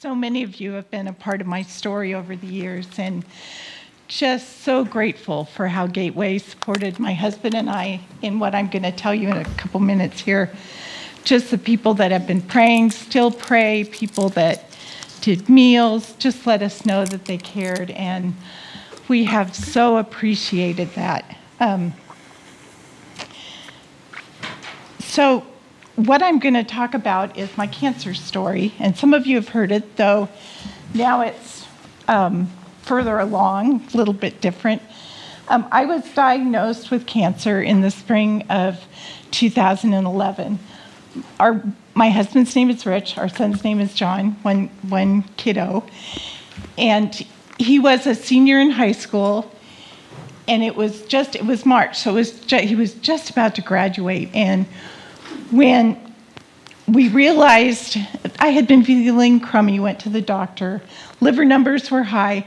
So many of you have been a part of my story over the years, and just so grateful for how Gateway supported my husband and I in what I'm going to tell you in a couple minutes here. Just the people that have been praying, still pray, people that did meals, just let us know that they cared, and we have so appreciated that. So what I'm going to talk about is my cancer story, and some of you have heard it, though now it's further along, a little bit different. I was diagnosed with cancer in the spring of 2011. My husband's name is Rich, our son's name is John, one kiddo, and he was a senior in high school, and it was March, so he was just about to graduate, and when we realized, I had been feeling crummy, went to the doctor, liver numbers were high.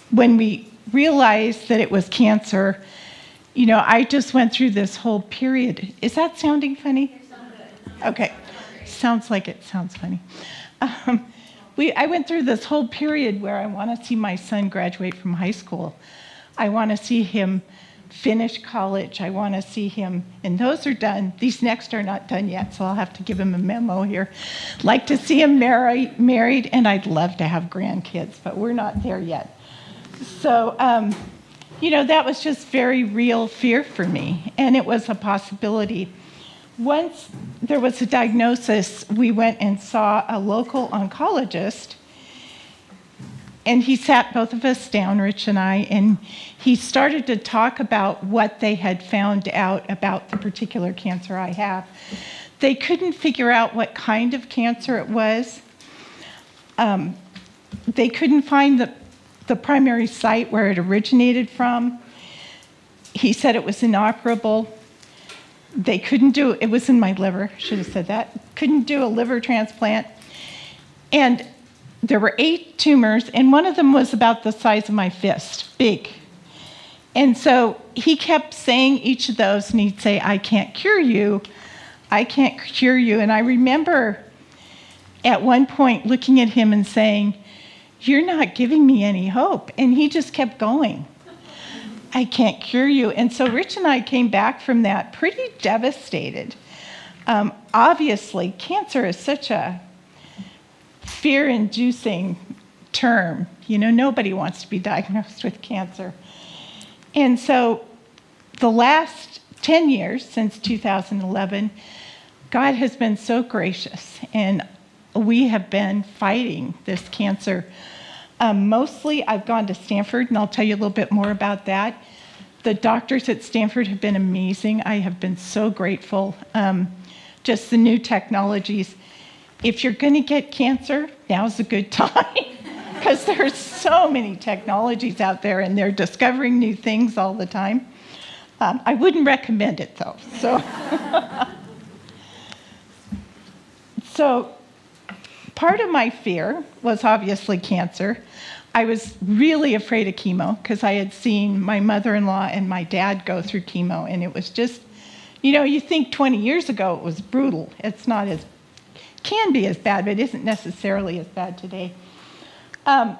When we realized that it was cancer, I just went through this whole period. Is that sounding funny? Okay, sounds like it sounds funny. I went through this whole period where I want to see my son graduate from high school. I want to see him finish college. I want to see him, and those are done. These next are not done yet, so I'll have to give him a memo here. Like to see him married, and I'd love to have grandkids, but we're not there yet. So, that was just very real fear for me, and it was a possibility. Once there was a diagnosis, we went and saw a local oncologist, and he sat both of us down, Rich and I, and he started to talk about what they had found out about the particular cancer I have. They couldn't figure out what kind of cancer it was. They couldn't find the primary site where it originated from. He said it was inoperable. They couldn't do it. It was in my liver, should have said that. Couldn't do a liver transplant. And there were 8 tumors, and one of them was about the size of my fist, big. And so he kept saying each of those, and he'd say, I can't cure you. I can't cure you. And I remember at one point looking at him and saying, you're not giving me any hope. And he just kept going. I can't cure you. And so Rich and I came back from that pretty devastated. Obviously, cancer is such a fear-inducing term. Nobody wants to be diagnosed with cancer. And so the last 10 years, since 2011, God has been so gracious, and we have been fighting this cancer. Mostly, I've gone to Stanford, and I'll tell you a little bit more about that. The doctors at Stanford have been amazing. I have been so grateful. Just the new technologies. If you're going to get cancer, now's a good time, because there's so many technologies out there, and they're discovering new things all the time. I wouldn't recommend it, though. So part of my fear was obviously cancer. I was really afraid of chemo because I had seen my mother-in-law and my dad go through chemo, and it was just, you think 20 years ago it was brutal. It's not as can be as bad, but it isn't necessarily as bad today. And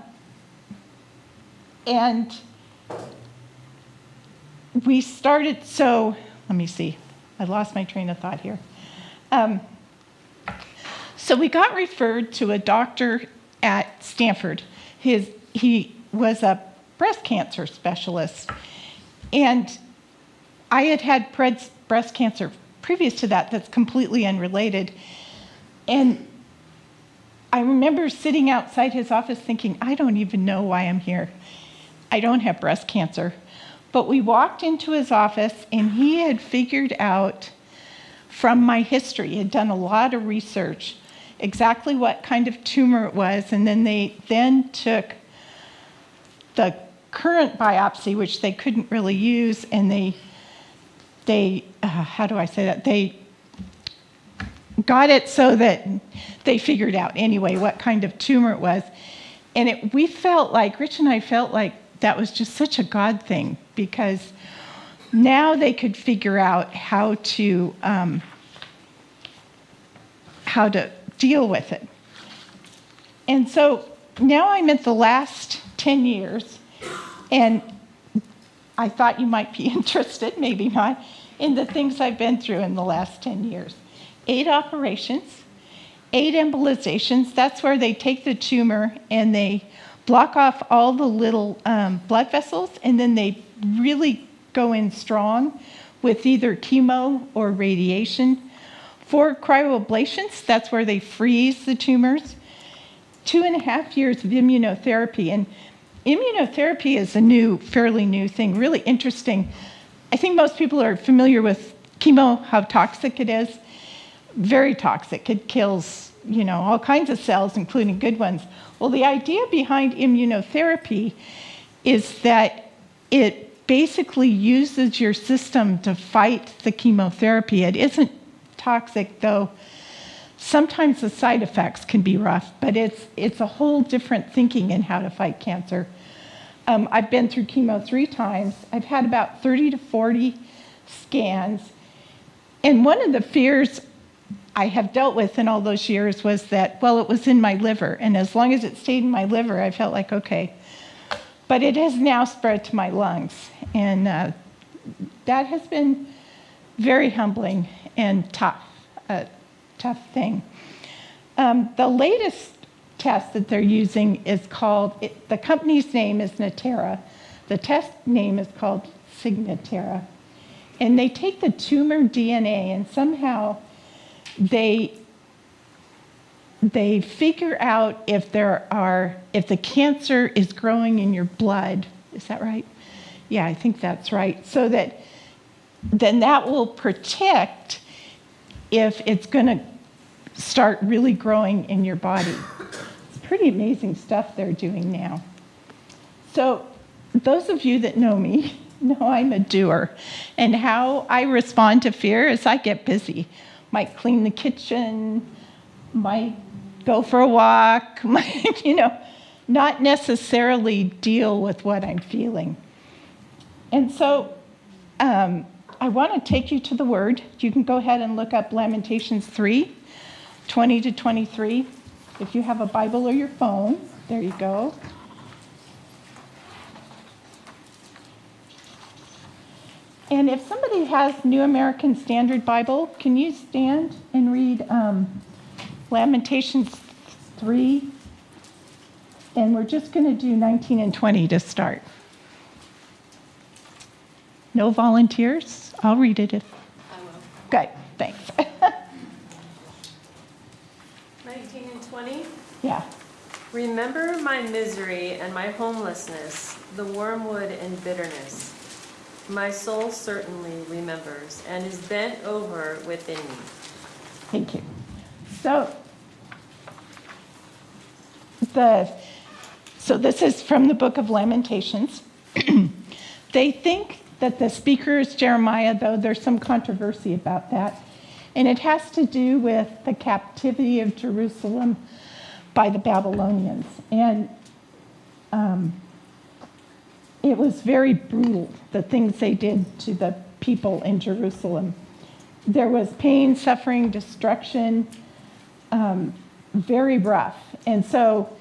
we started, so let me see. I lost my train of thought here. So we got referred to a doctor at Stanford. He was a breast cancer specialist. And I had breast cancer previous to that that's completely unrelated. And I remember sitting outside his office thinking, I don't even know why I'm here. I don't have breast cancer. But we walked into his office, and he had figured out from my history, he had done a lot of research, exactly what kind of tumor it was, and then they took the current biopsy, which they couldn't really use, and they how do I say that? They got it so that they figured out anyway what kind of tumor it was. And Rich and I felt like that was just such a God thing, because now they could figure out how to deal with it. And so now I'm at the last 10 years, and I thought you might be interested, maybe not, in the things I've been through in the last 10 years. 8 operations, 8 embolizations. That's where they take the tumor and they block off all the little blood vessels, and then they really go in strong with either chemo or radiation. 4 cryoablations, that's where they freeze the tumors. 2.5 years of immunotherapy. And immunotherapy is a fairly new thing, really interesting. I think most people are familiar with chemo, how toxic it is. Very toxic. It kills, all kinds of cells, including good ones. Well, the idea behind immunotherapy is that it basically uses your system to fight the chemotherapy. It isn't toxic, though sometimes the side effects can be rough, but it's a whole different thinking in how to fight cancer. I've been through chemo 3 times. I've had about 30 to 40 scans. And one of the fears I have dealt with in all those years was that, well, it was in my liver. And as long as it stayed in my liver, I felt like, okay. But it has now spread to my lungs. And that has been very humbling and tough thing. The latest test that they're using is called, the company's name is Natera. The test name is called Signatera. And they take the tumor DNA and somehow they figure out if the cancer is growing in your blood. Is that right? Yeah, I think that's right. So that then that will predict if it's going to start really growing in your body. It's pretty amazing stuff they're doing now. So those of you that know me know I'm a doer. And how I respond to fear is I get busy. Might clean the kitchen, might go for a walk, might, not necessarily deal with what I'm feeling. And so I want to take you to the Word. You can go ahead and look up Lamentations 3, 20 to 23. If you have a Bible or your phone, there you go. And if somebody has New American Standard Bible, can you stand and read Lamentations 3? And we're just going to do 19 and 20 to start. No volunteers? I'll read it if... I will. Good, thanks. 19 and 20. Yeah. Remember my misery and my homelessness, the wormwood and bitterness. My soul certainly remembers and is bent over within me. Thank you. So this is from the book of Lamentations. They think that the speaker is Jeremiah, though there's some controversy about that. And it has to do with the captivity of Jerusalem by the Babylonians. And it was very brutal, the things they did to the people in Jerusalem. There was pain, suffering, destruction, very rough. And so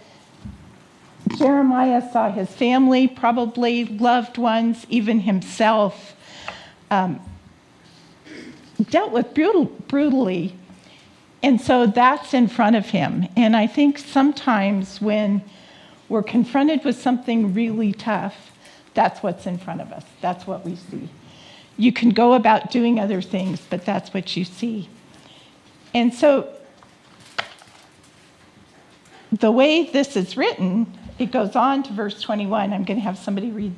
Jeremiah saw his family, probably loved ones, even himself, dealt with brutally. And so that's in front of him. And I think sometimes when we're confronted with something really tough, that's what's in front of us. That's what we see. You can go about doing other things, but that's what you see. And so the way this is written, it goes on to verse 21. I'm going to have somebody read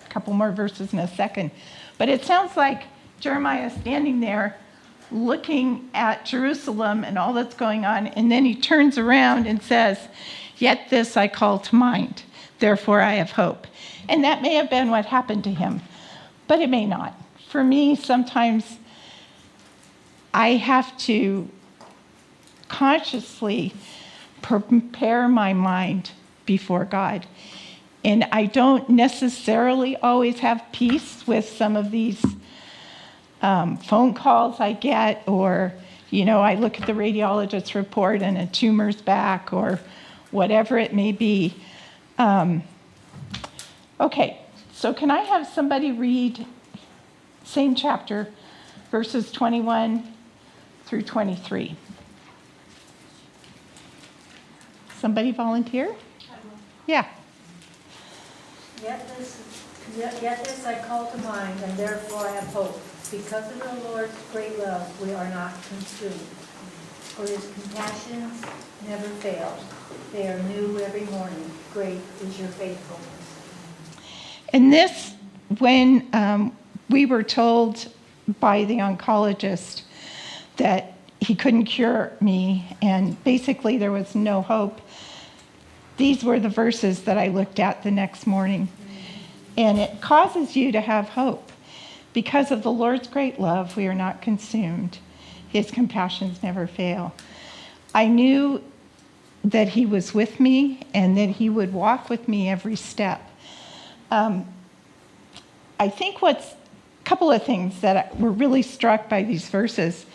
a couple more verses in a second. But it sounds like Jeremiah standing there looking at Jerusalem and all that's going on, and then he turns around and says, "Yet this I call to mind, therefore I have hope." And that may have been what happened to him, but it may not. For me, sometimes I have to consciously prepare my mind before God. And I don't necessarily always have peace with some of these phone calls I get, or, I look at the radiologist's report and a tumor's back, or whatever it may be. Okay, so can I have somebody read same chapter, verses 21 through 23? Somebody volunteer? Yeah. Yet this I call to mind, and therefore I have hope. Because of the Lord's great love, we are not consumed. For his compassions never fail. They are new every morning. Great is your faithfulness. And this, when we were told by the oncologist that he couldn't cure me, and basically there was no hope, these were the verses that I looked at the next morning. And it causes you to have hope. Because of the Lord's great love, we are not consumed. His compassions never fail. I knew that he was with me and that he would walk with me every step. I think a couple of things that were really struck by these verses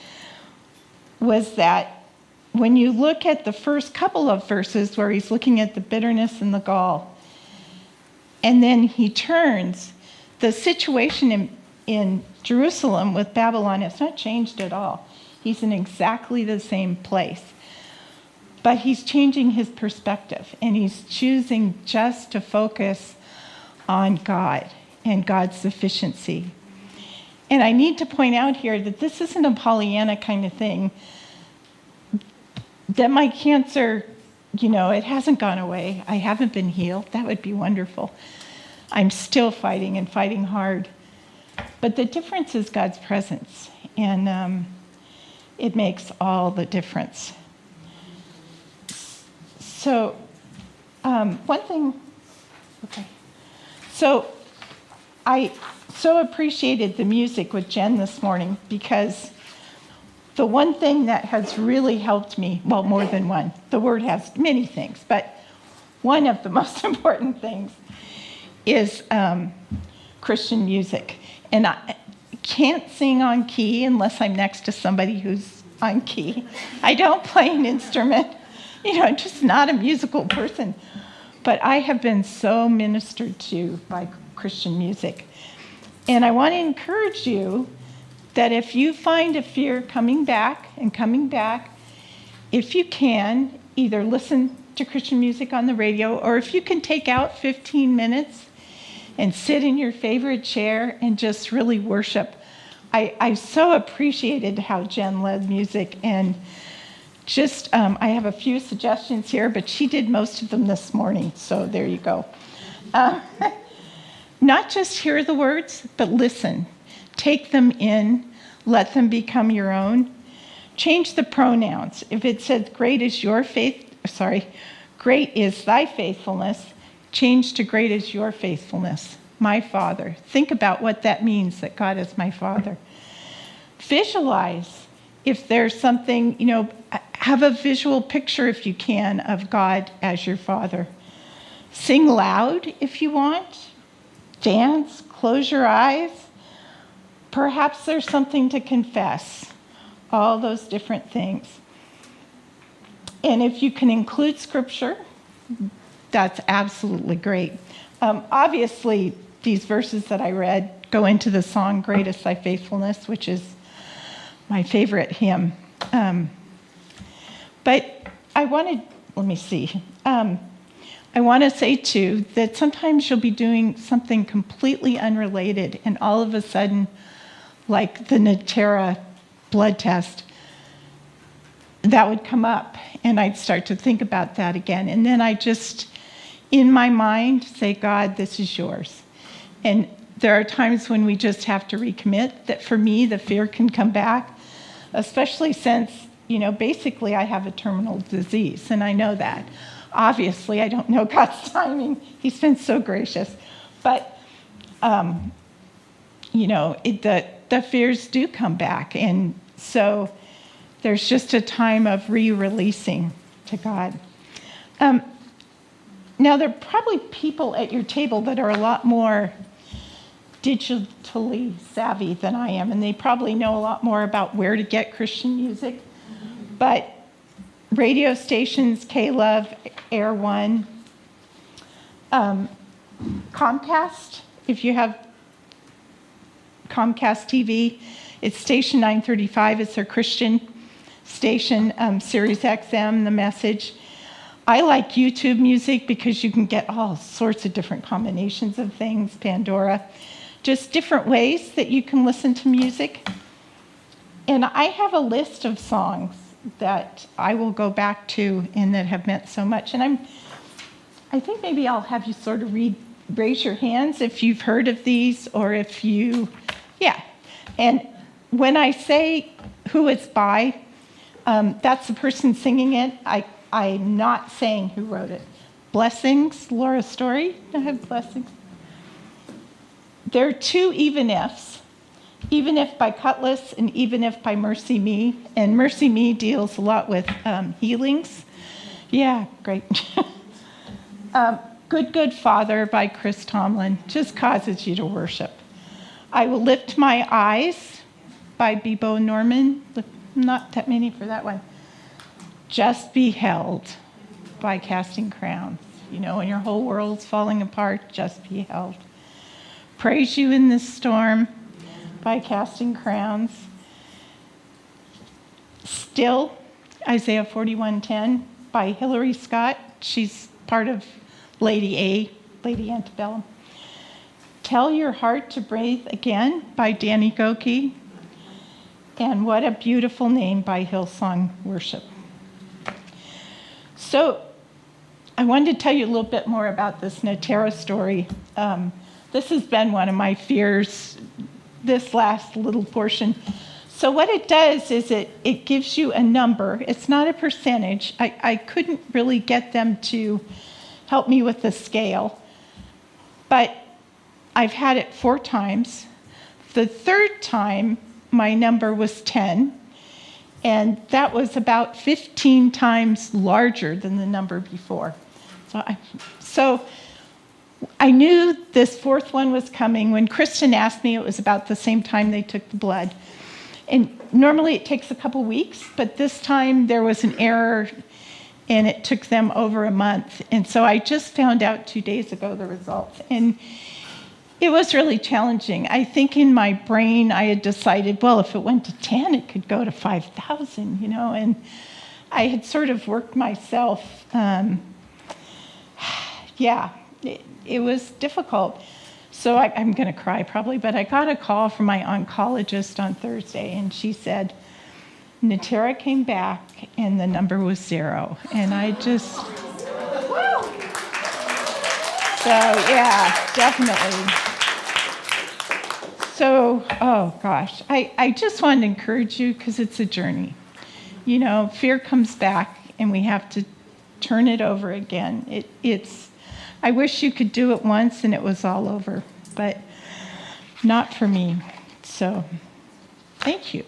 was that when you look at the first couple of verses where he's looking at the bitterness and the gall, and then he turns, the situation in Jerusalem with Babylon has not changed at all. He's in exactly the same place. But he's changing his perspective, and he's choosing just to focus on God and God's sufficiency. And I need to point out here that this isn't a Pollyanna kind of thing, that my cancer, it hasn't gone away. I haven't been healed. That would be wonderful. I'm still fighting and fighting hard. But the difference is God's presence, and it makes all the difference. So, one thing, okay. So, I so appreciated the music with Jen this morning, because the one thing that has really helped me, well, more than one, the word has many things, but one of the most important things is Christian music. And I can't sing on key unless I'm next to somebody who's on key. I don't play an instrument. I'm just not a musical person. But I have been so ministered to by Christian music. And I want to encourage you that if you find a fear coming back, if you can, either listen to Christian music on the radio, or if you can take out 15 minutes and sit in your favorite chair and just really worship. I so appreciated how Jen led music, and just, I have a few suggestions here, but she did most of them this morning, so there you go. Not just hear the words, but listen. Take them in, let them become your own. Change the pronouns. If it says, great is thy faithfulness, change to great is your faithfulness. My Father. Think about what that means, that God is my Father. Visualize. If there's something, have a visual picture, if you can, of God as your Father. Sing loud if you want. Dance. Close your eyes. Perhaps there's something to confess. All those different things. And if you can include scripture, that's absolutely great. Obviously, these verses that I read go into the song, Great is Thy Faithfulness, which is my favorite hymn. But I want to say, too, that sometimes you'll be doing something completely unrelated, and all of a sudden, like the Natera blood test, that would come up, and I'd start to think about that again. And then I just, in my mind, say, God, this is yours. And there are times when we just have to recommit, that for me, the fear can come back, especially since, basically I have a terminal disease, and I know that. Obviously, I don't know God's timing. He's been so gracious. But, the fears do come back. And so there's just a time of re-releasing to God. Now, there are probably people at your table that are a lot more digitally savvy than I am, and they probably know a lot more about where to get Christian music. But radio stations, K-Love, Air One, Comcast, if you have Comcast TV, it's station 935. It's their Christian station, Sirius XM, The Message. I like YouTube music because you can get all sorts of different combinations of things, Pandora, just different ways that you can listen to music. And I have a list of songs that I will go back to and that have meant so much. And I think maybe I'll have you sort of raise your hands if you've heard of these or if you, yeah. And when I say who it's by, that's the person singing it. I'm not saying who wrote it. Blessings, Laura Story. I have Blessings. There are two Even Ifs. Even If by Cutlass and Even If by Mercy Me. And Mercy Me deals a lot with healings. Yeah, great. Good, Good Father by Chris Tomlin just causes you to worship. I Will Lift My Eyes by Bebo Norman. Not that many for that one. Just Be Held by Casting Crowns. You know, when your whole world's falling apart, just be held. Praise You in This Storm by Casting Crowns. Still, Isaiah 41:10 by Hillary Scott. She's part of Lady Antebellum. Tell Your Heart to Breathe Again by Danny Goki. And What a Beautiful Name by Hillsong Worship. So I wanted to tell you a little bit more about this Natera story. This has been one of my fears, this last little portion. So what it does is it gives you a number. It's not a percentage. I couldn't really get them to help me with the scale. But I've had it 4 times. The third time, my number was 10. And that was about 15 times larger than the number before. So I knew this 4th one was coming. When Kristen asked me, it was about the same time they took the blood. And normally it takes a couple weeks, but this time there was an error and it took them over a month. And so I just found out 2 days ago the results. And it was really challenging. I think in my brain I had decided, well, if it went to 10, it could go to 5,000, you know, and I had sort of worked myself. It was difficult. So I'm going to cry probably, but I got a call from my oncologist on Thursday, and she said, Natera came back, and the number was 0. And I just, so yeah, definitely. So, oh gosh, I just wanted to encourage you because it's a journey. You know, fear comes back, and we have to turn it over again. I wish you could do it once and it was all over, but not for me. So, thank you.